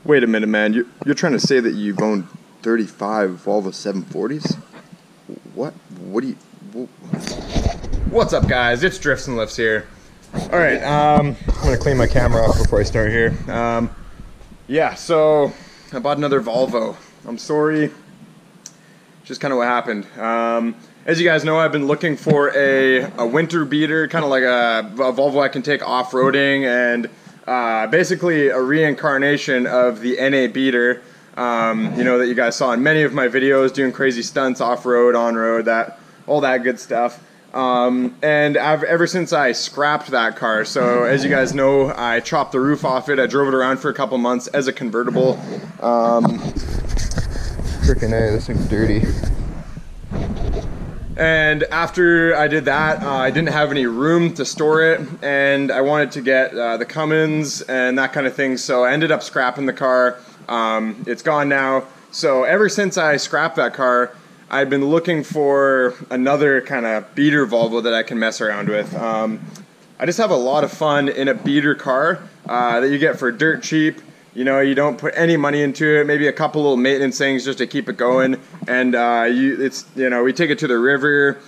Wait a minute, man. You're trying to say that you've owned 35 Volvo 740s? What? What do you... What's up, guys? It's Drifts and Lifts here. Alright, I'm going to clean my camera off before I start here. Yeah, so I bought another Volvo. I'm sorry. Just kind of what happened. As you guys know, I've been looking for a winter beater, kind of like a Volvo I can take off-roading, and basically a reincarnation of the NA beater, you know, that you guys saw in many of my videos, doing crazy stunts off-road, on-road, all that good stuff. And ever since I scrapped that car, so as you guys know, I chopped the roof off it. I drove it around for a couple months as a convertible. Freaking A, this thing's dirty. And after I did that, I didn't have any room to store it, and I wanted to get the Cummins and that kind of thing, so I ended up scrapping the car. It's gone now. So ever since I scrapped that car, I've been looking for another kind of beater Volvo that I can mess around with. I just have a lot of fun in a beater car that you get for dirt cheap. You know, you don't put any money into it, maybe a couple little maintenance things just to keep it going. And we take it to the river,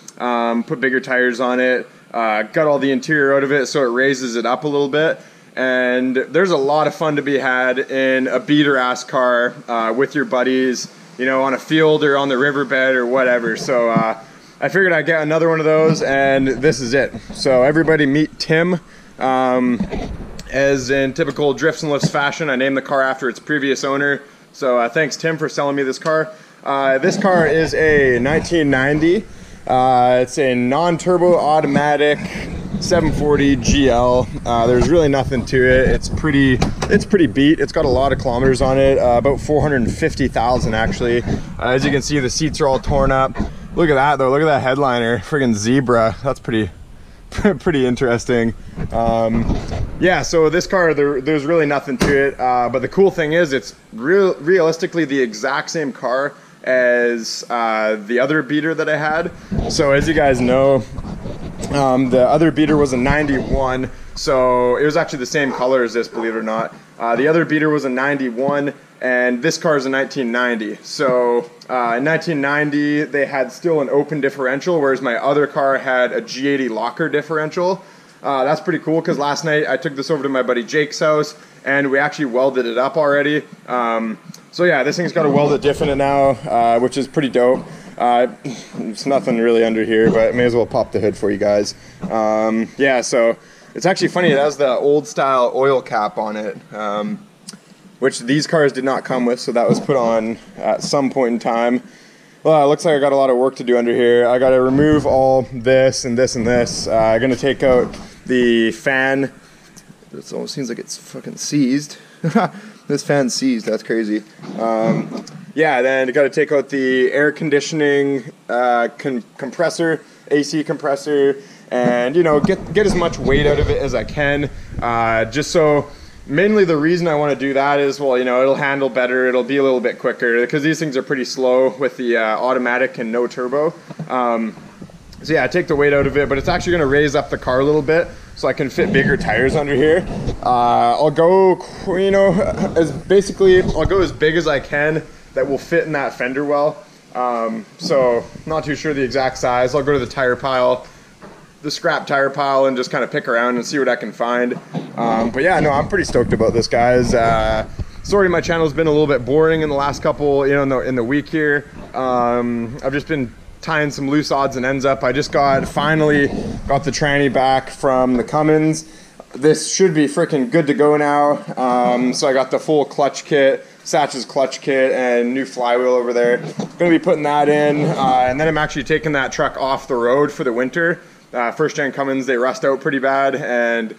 put bigger tires on it, got all the interior out of it so it raises it up a little bit. And there's a lot of fun to be had in a beater-ass car with your buddies, you know, on a field or on the riverbed or whatever. So I figured I'd get another one of those, and this is it. So everybody meet Tim. As in typical Drifts and Lifts fashion, I named the car after its previous owner. So thanks, Tim, for selling me this car. This car is a 1990. It's a non-turbo automatic 740 GL. There's really nothing to it. It's pretty beat. It's got a lot of kilometers on it, about 450,000 actually. As you can see, the seats are all torn up. Look at that though. Look at that headliner, friggin' zebra. That's pretty interesting. Yeah, so this car, there's really nothing to it, but the cool thing is it's realistically the exact same car as the other beater that I had. So as you guys know, the other beater was a 91, so it was actually the same color as this, believe it or not. The other beater was a 91, and this car is a 1990. So in 1990, they had still an open differential, whereas my other car had a G80 locker differential. That's pretty cool, because last night I took this over to my buddy Jake's house, and we actually welded it up already. So yeah, this thing's got a welded diff in it now, which is pretty dope. There's nothing really under here, but I may as well pop the hood for you guys. Yeah, so it's actually funny, it has the old style oil cap on it, which these cars did not come with, so that was put on at some point in time. Well, it looks like I got a lot of work to do under here. I got to remove all this and this and this. I'm going to take out the fan. It almost seems like it's fucking seized. This fan's seized, that's crazy. Yeah, then I got to take out the air conditioning compressor, AC compressor, and you know, get as much weight out of it as I can, just so. Mainly the reason I want to do that is, well, you know, it'll handle better, it'll be a little bit quicker, because these things are pretty slow with the automatic and no turbo. So yeah, I take the weight out of it, but it's actually going to raise up the car a little bit so I can fit bigger tires under here. I'll go, you know, I'll go as big as I can that will fit in that fender well. So not too sure the exact size. I'll go to the tire pile, the scrap tire pile, and just kind of pick around and see what I can find. But yeah, no, I'm pretty stoked about this, guys. Sorry my channel's been a little bit boring in the last couple, you know, in the week here. I've just been tying some loose odds and ends up. I just finally got the tranny back from the Cummins. This should be freaking good to go now. So I got the full clutch kit, Satch's clutch kit, and new flywheel over there. Gonna be putting that in, and then I'm actually taking that truck off the road for the winter. First gen Cummins, they rust out pretty bad, and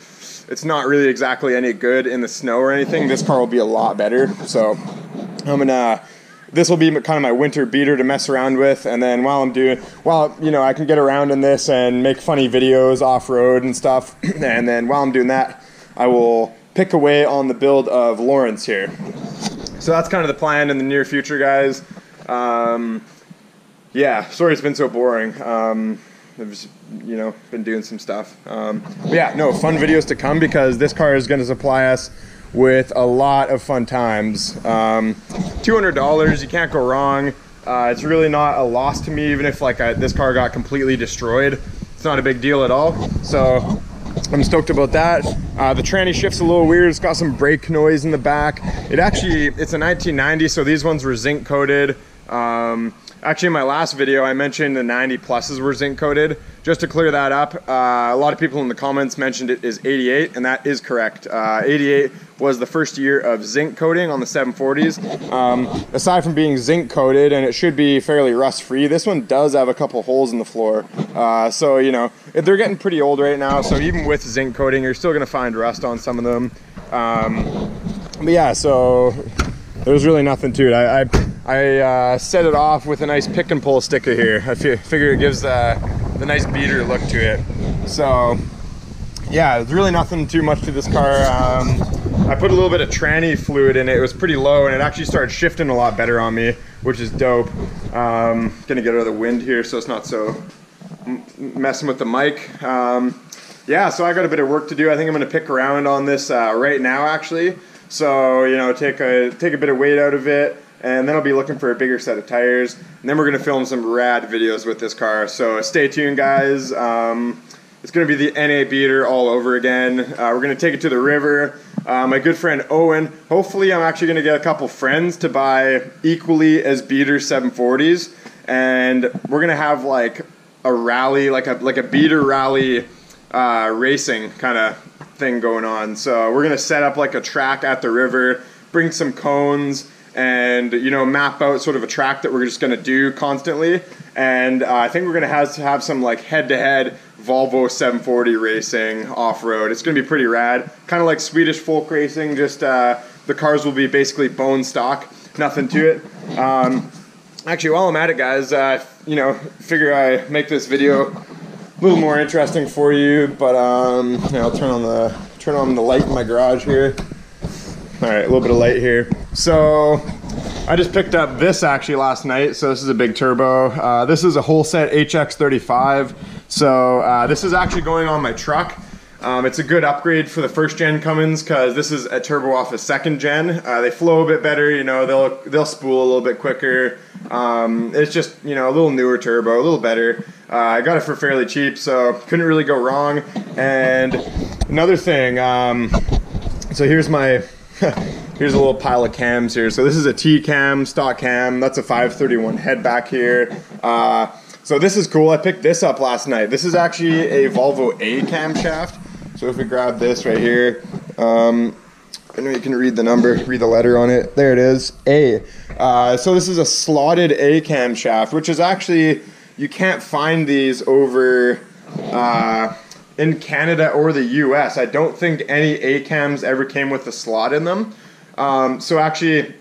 it's not really exactly any good in the snow or anything. This car will be a lot better, so this will be kind of my winter beater to mess around with. And then while you know, I can get around in this and make funny videos off-road and stuff, and then while I'm doing that, I will pick away on the build of Lawrence here. So that's kind of the plan in the near future, guys. Yeah, sorry it's been so boring. I've just, you know, been doing some stuff. But yeah, no, fun videos to come, because this car is going to supply us with a lot of fun times. $200, you can't go wrong. It's really not a loss to me, even if like this car got completely destroyed. It's not a big deal at all. So I'm stoked about that. The tranny shift's a little weird. It's got some brake noise in the back. It's a 1990, so these ones were zinc coated. Actually, in my last video, I mentioned the 90 pluses were zinc coated. Just to clear that up, a lot of people in the comments mentioned it is 88, and that is correct. 88 was the first year of zinc coating on the 740s. Aside from being zinc coated, and it should be fairly rust free, this one does have a couple holes in the floor. So, you know, they're getting pretty old right now, so even with zinc coating, you're still gonna find rust on some of them. But yeah, so there's really nothing to it. I set it off with a nice pick and pull sticker here. I figure it gives the nice beater look to it. So yeah, there's really nothing too much to this car. I put a little bit of tranny fluid in it. It was pretty low, and it actually started shifting a lot better on me, which is dope. Gonna get out of the wind here so it's not so messing with the mic. Yeah, so I got a bit of work to do. I think I'm gonna pick around on this right now, actually. So, you know, take a bit of weight out of it, and then I'll be looking for a bigger set of tires, and then we're gonna film some rad videos with this car. So stay tuned, guys. It's gonna be the NA beater all over again. We're gonna take it to the river. My good friend Owen, hopefully I'm actually gonna get a couple friends to buy equally as beater 740s, and we're gonna have like a rally, like a beater rally racing kind of thing going on. So we're gonna set up like a track at the river, bring some cones, and you know, map out sort of a track that we're just gonna do constantly. And I think we're gonna have some like head-to-head Volvo 740 racing off-road. It's gonna be pretty rad, kind of like Swedish folk racing. Just the cars will be basically bone stock, nothing to it. Actually, while I'm at it, guys, you know, figure I make this video a little more interesting for you, but yeah, I'll turn on the light in my garage here. All right, a little bit of light here. So I just picked up this actually last night. So this is a big turbo. This is a Holset HX35. So this is actually going on my truck. It's a good upgrade for the first gen Cummins because this is a turbo off a second gen. They flow a bit better, you know, they'll spool a little bit quicker. It's just, you know, a little newer turbo, a little better. I got it for fairly cheap, so couldn't really go wrong. And another thing, so here's my, here's a little pile of cams here. So this is a T-cam, stock cam. That's a 531 head back here. So this is cool. I picked this up last night. This is actually a Volvo A camshaft. So if we grab this right here, I know you can read the number, read the letter on it. There it is, A. So this is a slotted A camshaft, which is actually, you can't find these over in Canada or the US. I don't think any A cams ever came with a slot in them. So actually,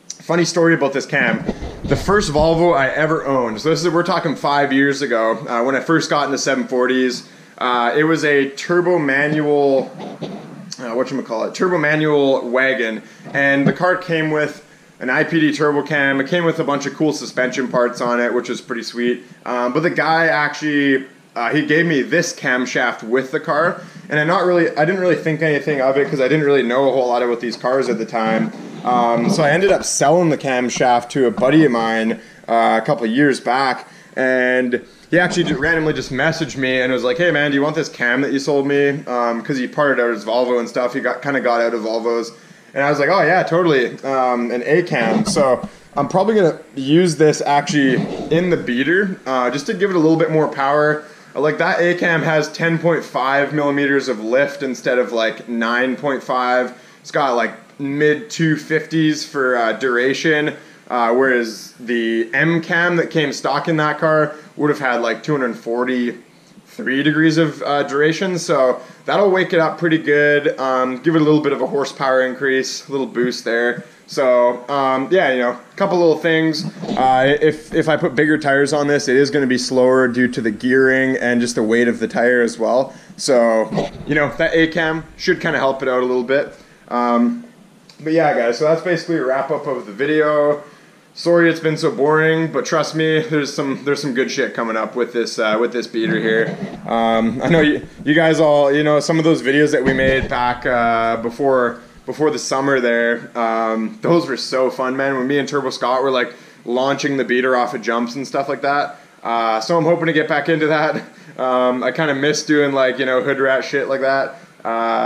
funny story about this cam. The first Volvo I ever owned, so this is, we're talking 5 years ago, when I first got into 740s. It was a turbo manual, turbo manual wagon, and the car came with an IPD turbo cam. It came with a bunch of cool suspension parts on it, which was pretty sweet. But the guy actually, he gave me this camshaft with the car, and I didn't really think anything of it because I didn't really know a whole lot about these cars at the time. So I ended up selling the camshaft to a buddy of mine a couple of years back, and he actually randomly just messaged me and was like, "Hey man, do you want this cam that you sold me?" Because he parted out his Volvo and stuff. He kind of got out of Volvos, and I was like, "Oh yeah, totally, an A cam." So I'm probably gonna use this actually in the beater just to give it a little bit more power. Like that A cam has 10.5 millimeters of lift instead of like 9.5. It's got like mid 250s for duration, whereas the M cam that came stock in that car would have had like 243 degrees of duration. So that'll wake it up pretty good, give it a little bit of a horsepower increase, a little boost there. So yeah, you know, a couple little things. If I put bigger tires on this, it is going to be slower due to the gearing and just the weight of the tire as well. So, you know, that A cam should kind of help it out a little bit. But yeah, guys, so that's basically a wrap up of the video. Sorry it's been so boring, but trust me, there's some good shit coming up with this beater here. I know you guys all, you know, some of those videos that we made back before before the summer there. Those were so fun, man. When me and Turbo Scott were like launching the beater off of jumps and stuff like that. So I'm hoping to get back into that. I kind of miss doing like, you know, hood rat shit like that.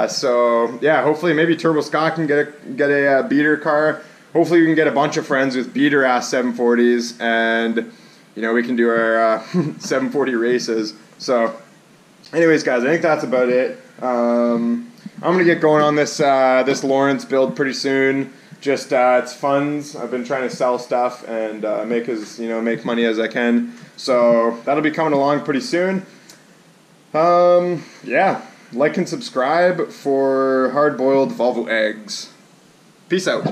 So yeah, hopefully maybe Turbo Scott can get a beater car. Hopefully we can get a bunch of friends with beater ass 740s, and you know, we can do our 740 races. So anyways, guys, I think that's about it. I'm gonna get going on this this Lawrence build pretty soon. Just it's funds. I've been trying to sell stuff and make money as I can. So that'll be coming along pretty soon. Yeah, like and subscribe for hard-boiled Volvo eggs. Peace out.